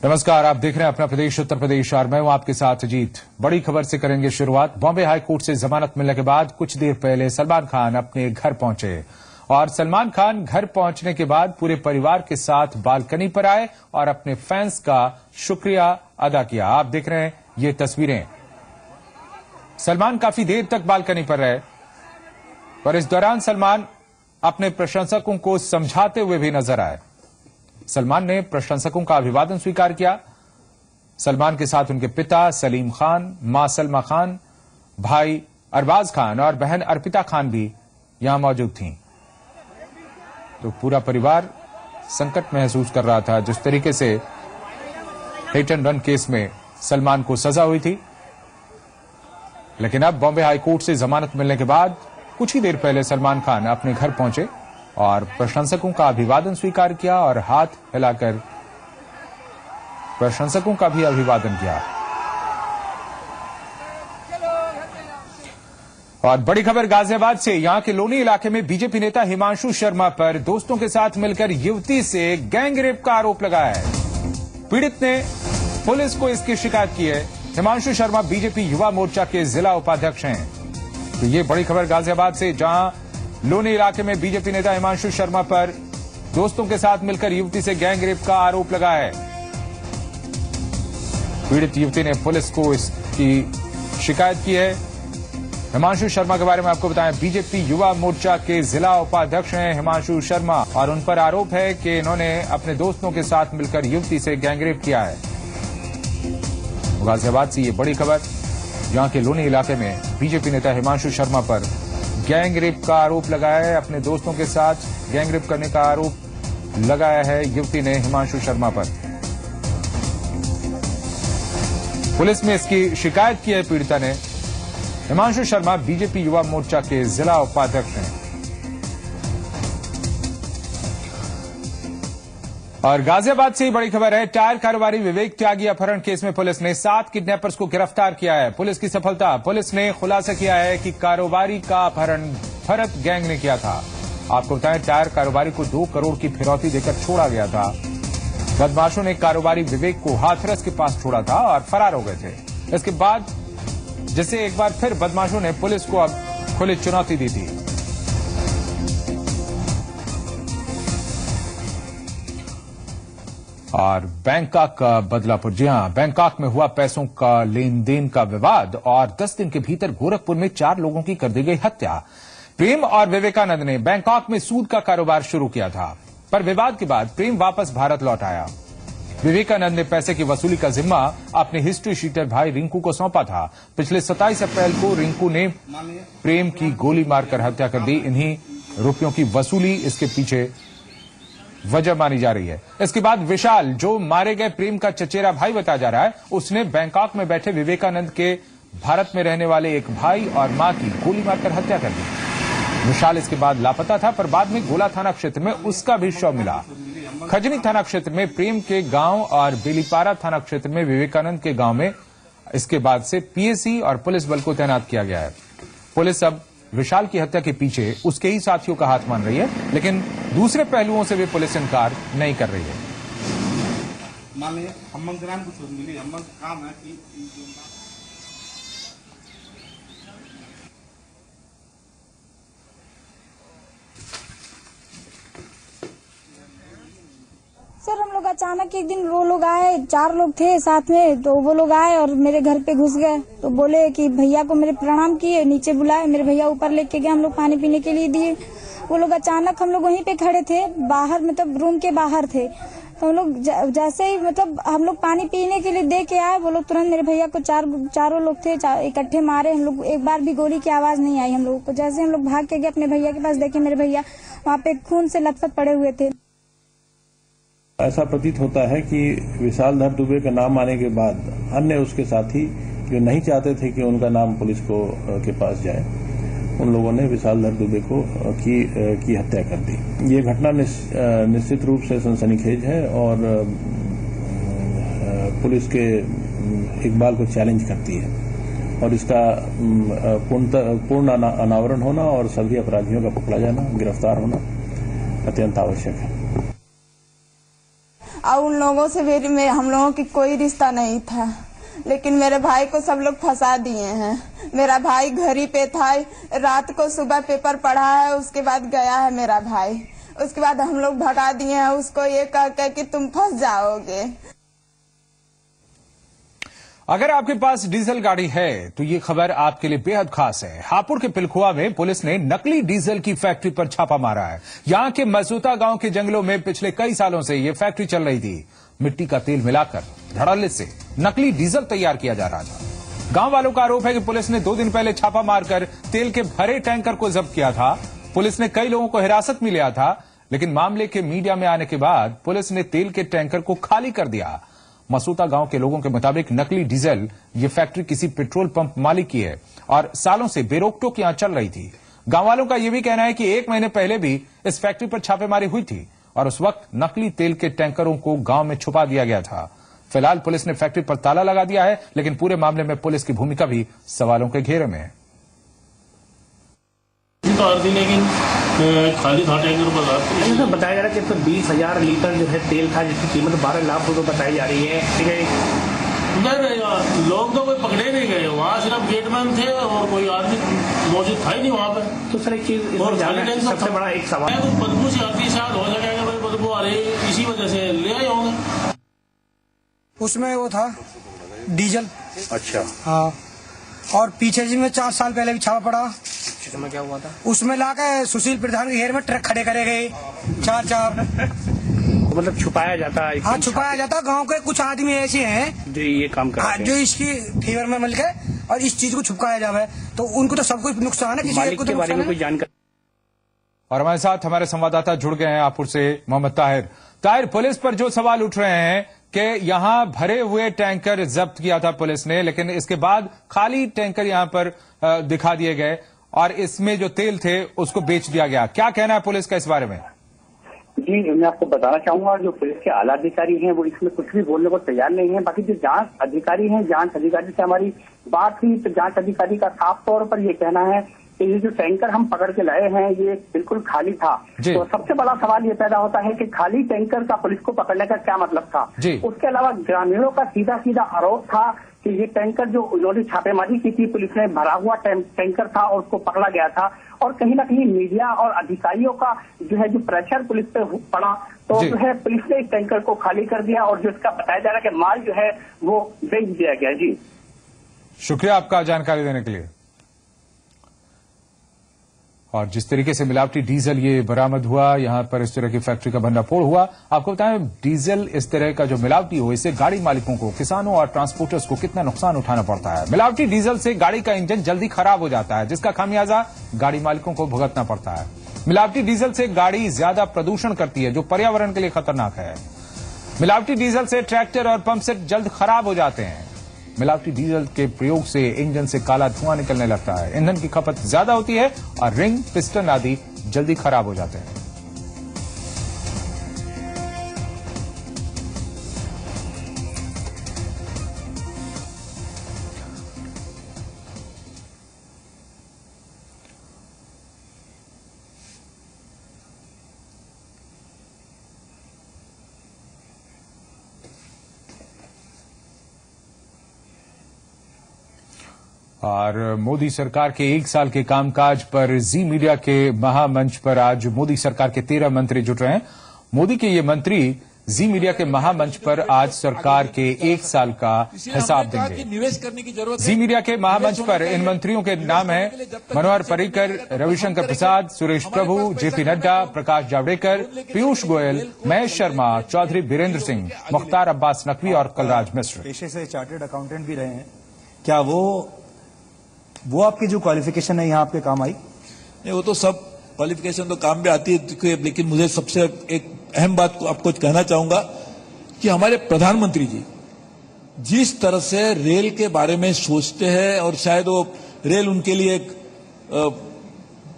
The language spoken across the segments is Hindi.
नमस्कार, आप देख रहे हैं अपना प्रदेश उत्तर प्रदेश और मैं हूं आपके साथ अजीत। बड़ी खबर से करेंगे शुरुआत। बॉम्बे हाई कोर्ट से जमानत मिलने के बाद कुछ देर पहले सलमान खान अपने घर पहुंचे और सलमान खान घर पहुंचने के बाद पूरे परिवार के साथ बालकनी पर आए और अपने फैंस का शुक्रिया अदा किया। आप देख रहे हैं ये तस्वीरें। सलमान काफी देर तक बालकनी पर रहे और इस दौरान सलमान अपने प्रशंसकों को समझाते हुए भी नजर आए। सलमान ने प्रशंसकों का अभिवादन स्वीकार किया। सलमान के साथ उनके पिता सलीम खान, मां सलमा खान, भाई अरबाज खान और बहन अर्पिता खान भी यहां मौजूद थीं। तो पूरा परिवार संकट महसूस कर रहा था जिस तरीके से हिट एंड रन केस में सलमान को सजा हुई थी। लेकिन अब बॉम्बे हाई कोर्ट से जमानत मिलने के बाद कुछ ही देर पहले सलमान खान अपने घर पहुंचे और प्रशंसकों का अभिवादन स्वीकार किया और हाथ हिलाकर प्रशंसकों का भी अभिवादन किया। और बड़ी खबर गाजियाबाद से। यहां के लोनी इलाके में बीजेपी नेता हिमांशु शर्मा पर दोस्तों के साथ मिलकर युवती से गैंगरेप का आरोप लगाया है। पीड़ित ने पुलिस को इसकी शिकायत की है। हिमांशु शर्मा बीजेपी युवा मोर्चा के जिला उपाध्यक्ष हैं। तो ये बड़ी खबर गाजियाबाद से, जहां लोनी इलाके में बीजेपी नेता हिमांशु शर्मा पर दोस्तों के साथ मिलकर युवती से गैंगरेप का आरोप लगाया है। पीड़ित युवती ने पुलिस को इसकी शिकायत की है। हिमांशु शर्मा के बारे में आपको बताएं, बीजेपी युवा मोर्चा के जिला उपाध्यक्ष हैं हिमांशु शर्मा और उन पर आरोप है कि इन्होंने अपने दोस्तों के साथ मिलकर युवती से गैंगरेप किया है। गाजियाबाद से ये बड़ी खबर। यहां के लोनी इलाके में बीजेपी नेता हिमांशु शर्मा पर गैंगरेप का आरोप लगाया है। अपने दोस्तों के साथ गैंगरेप करने का आरोप लगाया है युवती ने हिमांशु शर्मा पर। पुलिस में इसकी शिकायत की है पीड़िता ने। हिमांशु शर्मा बीजेपी युवा मोर्चा के जिला उपाध्यक्ष हैं। और गाजियाबाद से ही बड़ी खबर है। टायर कारोबारी विवेक त्यागी अपहरण केस में पुलिस ने 7 किडनैपर्स को गिरफ्तार किया है। पुलिस की सफलता। पुलिस ने खुलासा किया है कि कारोबारी का अपहरण भरत गैंग ने किया था। आपको बताएं, टायर कारोबारी को 2 करोड़ की फिरौती देकर छोड़ा गया था। बदमाशों ने कारोबारी विवेक को हाथरस के पास छोड़ा था और फरार हो गए थे। इसके बाद जैसे एक बार फिर बदमाशों ने पुलिस को अब खुली चुनौती दी थी। और बैंकॉक का बदलापुर। जी हां, बैंकॉक में हुआ पैसों का लेन देन का विवाद और 10 दिन के भीतर गोरखपुर में 4 लोगों की कर दी गई हत्या। प्रेम और विवेकानंद ने बैंकॉक में सूद का कारोबार शुरू किया था, पर विवाद के बाद प्रेम वापस भारत लौट आया। विवेकानंद ने पैसे की वसूली का जिम्मा अपने हिस्ट्री शीटर भाई रिंकू को सौंपा था। पिछले 27 अप्रैल को रिंकू ने प्रेम की गोली मारकर हत्या कर दी। इन्हीं रुपयों की वसूली इसके पीछे वजह मानी जा रही है। इसके बाद विशाल, जो मारे गए प्रेम का चचेरा भाई बताया जा रहा है, उसने बैंकॉक में बैठे विवेकानंद के भारत में रहने वाले एक भाई और मां की गोली मारकर हत्या कर दी। विशाल इसके बाद लापता था, पर बाद में गोला थाना क्षेत्र में उसका भी शव मिला। खजनी थाना क्षेत्र में प्रेम के गांव और बेलीपारा थाना क्षेत्र में विवेकानंद के गांव में इसके बाद से पीएसी और पुलिस बल को तैनात किया गया है। पुलिस अब विशाल की हत्या के पीछे उसके ही साथियों का हाथ मान रही है, लेकिन दूसरे पहलुओं से भी पुलिस इनकार नहीं कर रही है। काम है कि सर, हम लोग अचानक एक दिन वो लोग आए, 4 लोग थे साथ में, तो वो लोग आए और मेरे घर पे घुस गए। तो बोले कि भैया को मेरे प्रणाम किए, नीचे बुलाए, मेरे भैया ऊपर लेके गए, हम लोग पानी पीने के लिए दिए। वो लोग अचानक, हम लोग वहीं पे खड़े थे बाहर, मतलब रूम के बाहर थे, तो हम लोग जैसे ही मतलब हम लोग पानी पीने के लिए दे के आए, वो लोग तुरंत मेरे भैया को चारों लोग थे इकट्ठे मारे। हम लोग एक बार भी गोली की आवाज नहीं आई हम लोगों को। जैसे हम लोग भाग के गए अपने भैया के पास, देखे मेरे भैया वहाँ पे खून से लथपथ पड़े हुए थे। ऐसा प्रतीत होता है कि विशाल धर दुबे का नाम आने के बाद अन्य उसके साथी जो नहीं चाहते थे कि उनका नाम पुलिस को के पास जाए, उन लोगों ने विशाल धर दुबे को की हत्या कर दी। ये घटना निश्चित रूप से सनसनीखेज है और पुलिस के इकबाल को चैलेंज करती है और इसका पूर्ण अनावरण होना और सभी अपराधियों का पकड़ा जाना, गिरफ्तार होना अत्यंत आवश्यक है। और उन लोगों से मेरी में हम लोगों की कोई रिश्ता नहीं था, लेकिन मेरे भाई को सब लोग फंसा दिए हैं। मेरा भाई घर ही पे था, रात को सुबह पेपर पढ़ा है, उसके बाद गया है मेरा भाई। उसके बाद हम लोग भगा दिए हैं उसको ये कह के कि तुम फंस जाओगे। अगर आपके पास डीजल गाड़ी है तो ये खबर आपके लिए बेहद खास है। हापुड़ के पिलखुआ में पुलिस ने नकली डीजल की फैक्ट्री पर छापा मारा है। यहां के मसूता गांव के जंगलों में पिछले कई सालों से ये फैक्ट्री चल रही थी। मिट्टी का तेल मिलाकर धड़ल्ले से नकली डीजल तैयार किया जा रहा था। गांव वालों का आरोप है कि पुलिस ने 2 दिन पहले छापा मारकर तेल के भरे टैंकर को जब्त किया था। पुलिस ने कई लोगों को हिरासत में लिया था, लेकिन मामले के मीडिया में आने के बाद पुलिस ने तेल के टैंकर को खाली कर दिया। मसूता गांव के लोगों के मुताबिक नकली डीजल ये फैक्ट्री किसी पेट्रोल पंप मालिक की है और सालों से बेरोक-टोक यहां चल रही थी। गांव वालों का यह भी कहना है कि 1 महीने पहले भी इस फैक्ट्री पर छापेमारी हुई थी और उस वक्त नकली तेल के टैंकरों को गांव में छुपा दिया गया था। फिलहाल पुलिस ने फैक्ट्री पर ताला लगा दिया है, लेकिन पूरे मामले में पुलिस की भूमिका भी सवालों के घेरे में है। लेकिन खाली था टैंकर पर बताया जा रहा है कि 20,000 लीटर जो है तेल था, जिसकी कीमत 12 लाख रुपए बताई जा रही है। ठीक है, नहीं, लोग तो कोई पकड़े नहीं गए, वहाँ सिर्फ गेटमैन थे और कोई आदमी मौजूद था ही नहीं वहाँ पे। तो सर एक चीज सबसे बड़ा एक सवाल है, तो बदबू से आती शायद हो सकेगा भाई, बदबू आ रही इसी वजह से ले आए होंगे। उसमें वो था डीजल। अच्छा, हाँ, और पीछे जी में 4 साल पहले भी छापा पड़ा। उसमें क्या हुआ था? उसमें लाके सुशील प्रधान के घेर में ट्रक खड़े करे गए 4 तो मतलब छुपाया जाता है। हाँ, छुपाया जाता। गांव के कुछ आदमी ऐसे हैं जो ये काम करते हैं, जो इसकी फेवर में मिल गए और इस चीज को छुपकाया जावे, तो उनको तो सब कुछ नुकसान है, किसी एक को तो बारे में कोई जानकारी। और हमारे साथ हमारे संवाददाता जुड़ गए हैं हापुड़ से, मोहम्मद ताहिर। पुलिस पर जो सवाल उठ रहे हैं कि यहां भरे हुए टैंकर जब्त किया था पुलिस ने, लेकिन इसके बाद खाली टैंकर यहां पर दिखा दिए गए और इसमें जो तेल थे उसको बेच दिया गया। क्या कहना है पुलिस का इस बारे में? जी, मैं आपको बताना चाहूंगा, जो पुलिस के आला अधिकारी हैं वो इसमें कुछ भी बोलने को तैयार नहीं है। बाकी जो जांच अधिकारी हैं, जांच अधिकारी से हमारी बात हुई तो जांच अधिकारी का साफ तौर पर ये कहना है कि ये जो टैंकर हम पकड़ के लाए हैं ये बिल्कुल खाली था। तो सबसे बड़ा सवाल ये पैदा होता है कि खाली टैंकर का पुलिस को पकड़ने का क्या मतलब था। उसके अलावा ग्रामीणों का सीधा सीधा आरोप था कि ये टैंकर जो उन्होंने छापेमारी की थी, पुलिस ने भरा हुआ टैंकर था और उसको पकड़ा गया था, और कहीं ना कहीं मीडिया और अधिकारियों का जो है जो प्रेशर पुलिस पे पड़ा, तो जो है पुलिस ने इस टैंकर को खाली कर दिया और जो इसका बताया जा रहा है कि माल जो है वो बेच दिया गया। जी, शुक्रिया आपका जानकारी देने के लिए। और जिस तरीके से मिलावटी डीजल ये बरामद हुआ, यहां पर इस तरह की फैक्ट्री का भंडाफोड़ हुआ। आपको बताएं, डीजल इस तरह का जो मिलावटी हो, इससे गाड़ी मालिकों को, किसानों और ट्रांसपोर्टर्स को कितना नुकसान उठाना पड़ता है। मिलावटी डीजल से गाड़ी का इंजन जल्दी खराब हो जाता है, जिसका खामियाजा गाड़ी मालिकों को भुगतना पड़ता है। मिलावटी डीजल से गाड़ी ज्यादा प्रदूषण करती है, जो पर्यावरण के लिए खतरनाक है। मिलावटी डीजल से ट्रैक्टर और पंप सेट जल्द खराब हो जाते हैं। मिलावटी डीजल के प्रयोग से इंजन से काला धुआं निकलने लगता है, ईंधन की खपत ज्यादा होती है और रिंग, पिस्टन आदि जल्दी खराब हो जाते हैं। और मोदी सरकार के 1 साल के कामकाज पर जी मीडिया के महामंच पर आज मोदी सरकार के 13 मंत्री जुट रहे हैं। मोदी के ये मंत्री जी मीडिया के महामंच पर आज सरकार के 1 साल का हिसाब देंगे। निवेश करने की जरूरत जी मीडिया के महामंच पर इन मंत्रियों के नाम हैं मनोहर पर्रिकर, रविशंकर प्रसाद, सुरेश प्रभु, जेपी नड्डा, प्रकाश जावड़ेकर, पीयूष गोयल, महेश शर्मा, चौधरी बीरेंद्र सिंह, मुख्तार अब्बास नकवी और कलराज मिश्र। पेशे से चार्टर्ड अकाउंटेंट भी रहे हैं, क्या वो आपकी जो क्वालिफिकेशन है यहाँ आपके काम आई? नहीं, वो तो सब क्वालिफिकेशन तो काम में आती है, लेकिन मुझे सबसे एक अहम बात को आपको कहना चाहूंगा कि हमारे प्रधानमंत्री जी जिस तरह से रेल के बारे में सोचते हैं, और शायद वो रेल उनके लिए एक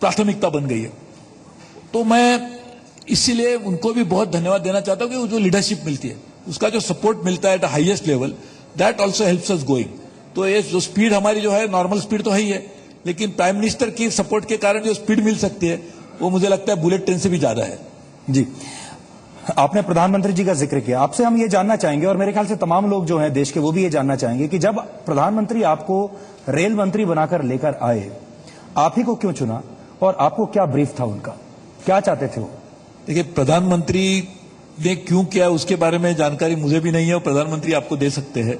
प्राथमिकता बन गई है, तो मैं इसीलिए उनको भी बहुत धन्यवाद देना चाहता हूं कि जो लीडरशिप मिलती है, उसका जो सपोर्ट मिलता है at the highest level, that also helps us going. तो ये जो स्पीड हमारी जो है नॉर्मल स्पीड तो है ही है, लेकिन प्राइम मिनिस्टर की सपोर्ट के कारण जो स्पीड मिल सकती है वो मुझे लगता है बुलेट ट्रेन से भी ज्यादा है। जी, आपने प्रधानमंत्री जी का जिक्र किया, आपसे हम ये जानना चाहेंगे और मेरे ख्याल से तमाम लोग जो हैं देश के वो भी ये जानना चाहेंगे कि जब प्रधानमंत्री आपको रेल मंत्री बनाकर लेकर आए, आप ही को क्यों चुना और आपको क्या ब्रीफ था उनका, क्या चाहते थे वो? देखिए, प्रधानमंत्री ने क्यों किया उसके बारे में जानकारी मुझे भी नहीं है और प्रधानमंत्री आपको दे सकते हैं,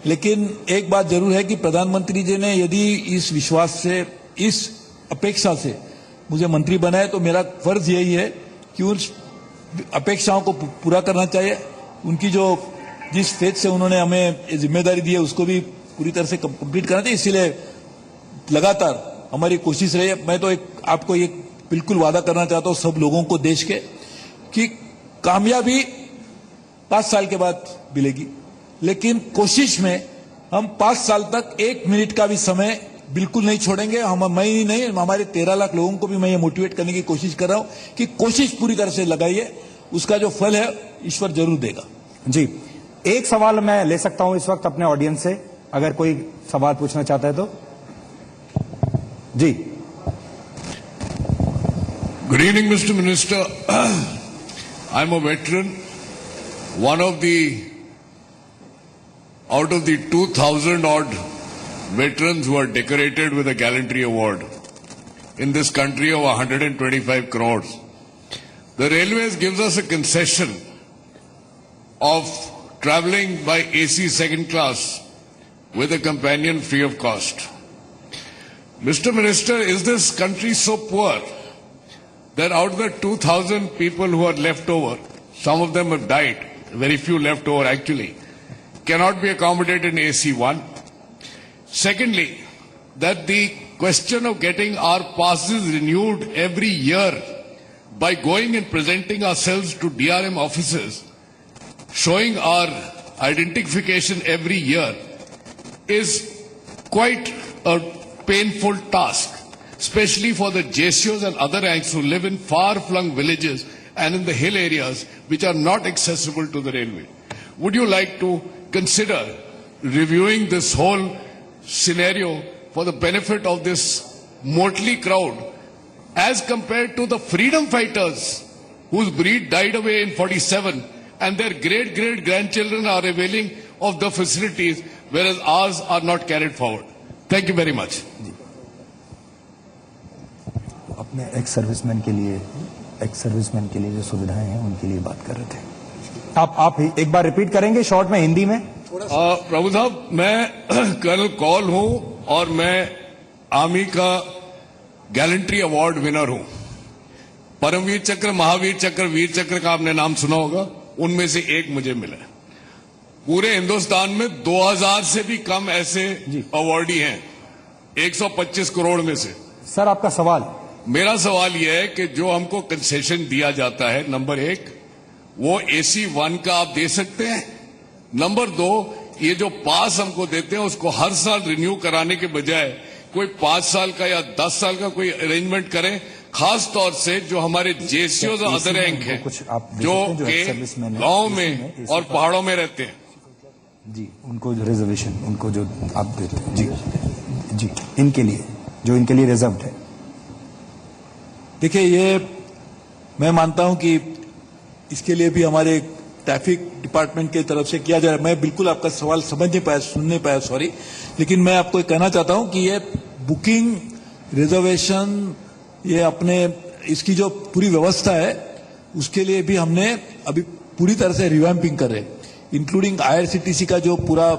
लेकिन एक बात जरूर है कि प्रधानमंत्री जी ने यदि इस विश्वास से, इस अपेक्षा से मुझे मंत्री बनाए तो मेरा फर्ज यही है कि उस अपेक्षाओं को पूरा करना चाहिए। उनकी जो जिस फेज से उन्होंने हमें जिम्मेदारी दी है उसको भी पूरी तरह से कंप्लीट करना चाहिए, इसीलिए लगातार हमारी कोशिश रही है। मैं तो आपको एक बिल्कुल वादा करना चाहता हूं सब लोगों को देश के कि कामयाबी 5 साल के बाद मिलेगी, लेकिन कोशिश में हम 5 साल तक 1 मिनट का भी समय बिल्कुल नहीं छोड़ेंगे। मैं ही नहीं, हमारे 13 लाख लोगों को भी मैं ये मोटिवेट करने की कोशिश कर रहा हूं कि कोशिश पूरी तरह से लगाइए, उसका जो फल है ईश्वर जरूर देगा। जी, एक सवाल मैं ले सकता हूं इस वक्त अपने ऑडियंस से, अगर कोई सवाल पूछना चाहता है तो। जी, good evening mister minister, I am a veteran, one of the out of the 2,000 odd veterans who are decorated with a gallantry award in this country of 125 crores. The Railways gives us a concession of travelling by AC second class with a companion free of cost. Mr. Minister, is this country so poor that out of the 2,000 people who are left over, some of them have died, very few left over actually, cannot be accommodated in AC1. Secondly, that the question of getting our passes renewed every year by going and presenting ourselves to DRM offices, showing our identification every year, is quite a painful task, especially for the JCOs and other ranks who live in far-flung villages and in the hill areas which are not accessible to the railway. Would you like to consider reviewing this whole scenario for the benefit of this motley crowd as compared to the freedom fighters whose breed died away in 47 and their great grandchildren are availing of the facilities whereas ours are not carried forward? Thank you very much. अपने एक्स सर्विसमैन के लिए जो सुविधाएं हैं उनके लिए बात कर रहे थे। आप एक बार रिपीट करेंगे शॉर्ट में, हिंदी में? प्रभु साहब, मैं कर्नल कौल हूं और मैं आर्मी का गैलेंट्री अवार्ड विनर हूं। परमवीर चक्र, महावीर चक्र, वीर चक्र का आपने नाम सुना होगा, उनमें से एक मुझे मिला। पूरे हिंदुस्तान में 2000 से भी कम ऐसे अवार्डी हैं 125 करोड़ में से। सर, आपका सवाल? मेरा सवाल यह है कि जो हमको कंसेशन दिया जाता है, नंबर 1 वो AC1 का आप दे सकते हैं। नंबर 2, ये जो पास हमको देते हैं उसको हर साल रिन्यू कराने के बजाय कोई 5 साल का या 10 साल का कोई अरेंजमेंट करें, खास तौर से जो हमारे JCOs और अदर रैंक हैं जो गांव में और पहाड़ों में रहते हैं। जी, उनको जो रिजर्वेशन, उनको जो आप देते हैं, जी, इनके लिए जो इनके लिए रिजर्व है। देखिए, ये मैं मानता हूं कि इसके लिए भी हमारे ट्रैफिक डिपार्टमेंट की तरफ से किया जा रहा है। मैं बिल्कुल आपका सवाल समझ नहीं पाया, सुन नहीं पाया, सॉरी, लेकिन मैं आपको कहना चाहता हूं कि ये बुकिंग, रिजर्वेशन, ये अपने इसकी जो पूरी व्यवस्था है उसके लिए भी हमने अभी पूरी तरह से रिवैम्पिंग कर रहे हैं, इंक्लूडिंग IRCTC का जो पूरा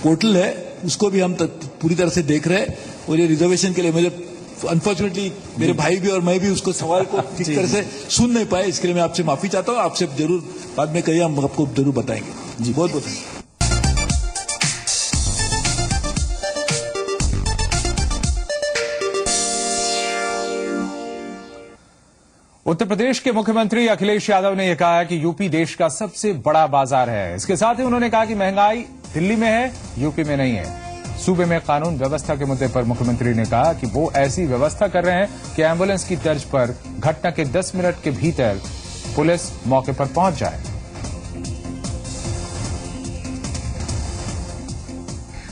पोर्टल है उसको भी हम पूरी तरह से देख रहे हैं। और ये रिजर्वेशन के लिए मुझे अनफॉर्चुनेटली मेरे भाई भी और मैं भी उसको सवाल को ठीक तरह से सुन नहीं पाए, इसके लिए मैं आपसे माफी चाहता हूं। आपसे जरूर बाद में कहिए, हम आपको जरूर बताएंगे। जी, बहुत बहुत उत्तर प्रदेश के मुख्यमंत्री अखिलेश यादव ने यह कहा है कि यूपी देश का सबसे बड़ा बाजार है। इसके साथ ही उन्होंने कहा कि महंगाई दिल्ली में है, यूपी में नहीं है। सूबे में कानून व्यवस्था के मुद्दे पर मुख्यमंत्री ने कहा कि वो ऐसी व्यवस्था कर रहे हैं कि एम्बुलेंस की तर्ज पर घटना के 10 मिनट के भीतर पुलिस मौके पर पहुंच जाए।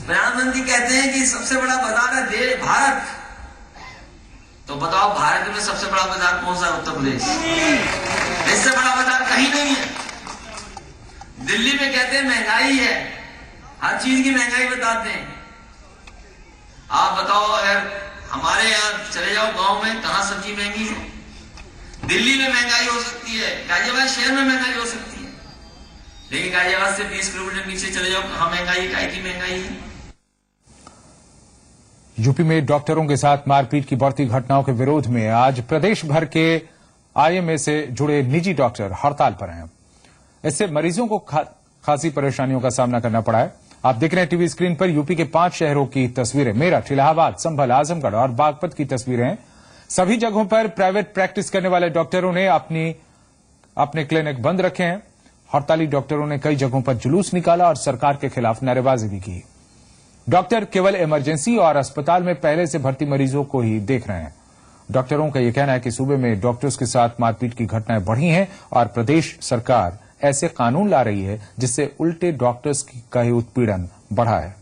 प्रधानमंत्री कहते हैं कि सबसे बड़ा बाजार है देश भारत, तो बताओ भारत में सबसे बड़ा बाजार कौन सा है? उत्तर प्रदेश। इससे बड़ा बाजार कहीं नहीं है। दिल्ली में कहते हैं महंगाई है, हर चीज की महंगाई बताते हैं। आप बताओ, अगर हमारे यहाँ चले जाओ गांव में, कहां सब्जी महंगी है? दिल्ली में महंगाई हो सकती है, गाजियाबाद शहर में महंगाई हो सकती है, लेकिन गाजियाबाद से 20 किलोमीटर नीचे चले जाओ, कहां महंगाई, काय की महंगाई है। यूपी में डॉक्टरों के साथ मारपीट की बढ़ती घटनाओं के विरोध में आज प्रदेश भर के आईएमए से जुड़े निजी डॉक्टर हड़ताल पर हैं। इससे मरीजों को खासी परेशानियों का सामना करना पड़ा है। आप देख रहे हैं टीवी स्क्रीन पर यूपी के 5 शहरों की तस्वीरें। मेरठ, इलाहाबाद, संभल, आजमगढ़ और बागपत की तस्वीरें हैं। सभी जगहों पर प्राइवेट प्रैक्टिस करने वाले डॉक्टरों ने अपने क्लिनिक बंद रखे हैं। हड़ताली डॉक्टरों ने कई जगहों पर जुलूस निकाला और सरकार के खिलाफ नारेबाजी भी की। डॉक्टर केवल इमरजेंसी और अस्पताल में पहले से भर्ती मरीजों को ही देख रहे हैं। डॉक्टरों का यह कहना है कि सूबे में डॉक्टर्स के साथ मारपीट की घटनाएं बढ़ी हैं और प्रदेश सरकार ऐसे कानून ला रही है जिससे उल्टे डॉक्टर्स का ही उत्पीड़न बढ़ा है।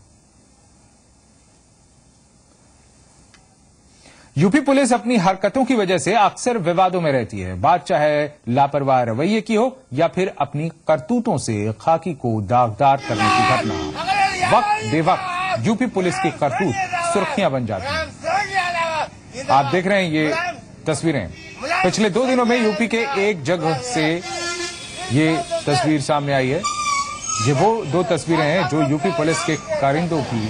यूपी पुलिस अपनी हरकतों की वजह से अक्सर विवादों में रहती है। बात चाहे लापरवाह रवैये की हो या फिर अपनी करतूतों से खाकी को दागदार करने की घटना, वक्त बेवक्त यूपी पुलिस की करतूत सुर्खियां बन जाती हैं। आप देख रहे हैं ये तस्वीरें। पिछले 2 दिनों में यूपी के एक जगह से ये तस्वीर सामने आई है। ये वो 2 तस्वीरें हैं जो यूपी पुलिस के कारिंदों की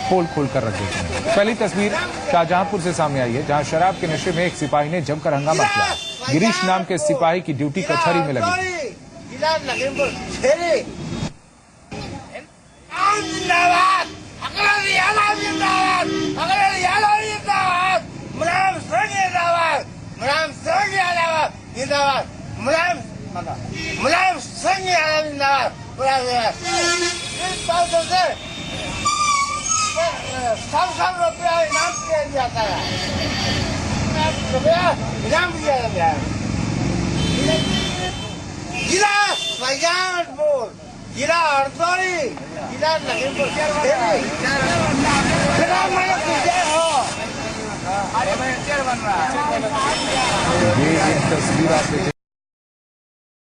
खोल कर रख देते हैं। पहली तस्वीर शाहजहांपुर से सामने आई है, जहां शराब के नशे में एक सिपाही ने जमकर हंगामा किया। गिरीश नाम के सिपाही की ड्यूटी कचहरी में लगी। मुलायम सिंह यादव जिंदाबाद। 100 रुपया इनाम दिया जाता है, इनाम दिया जाता है। जिला शाहजहांपुर, जिला हरदोई, जिला लखीमपुर ये तस्वीर आप देखें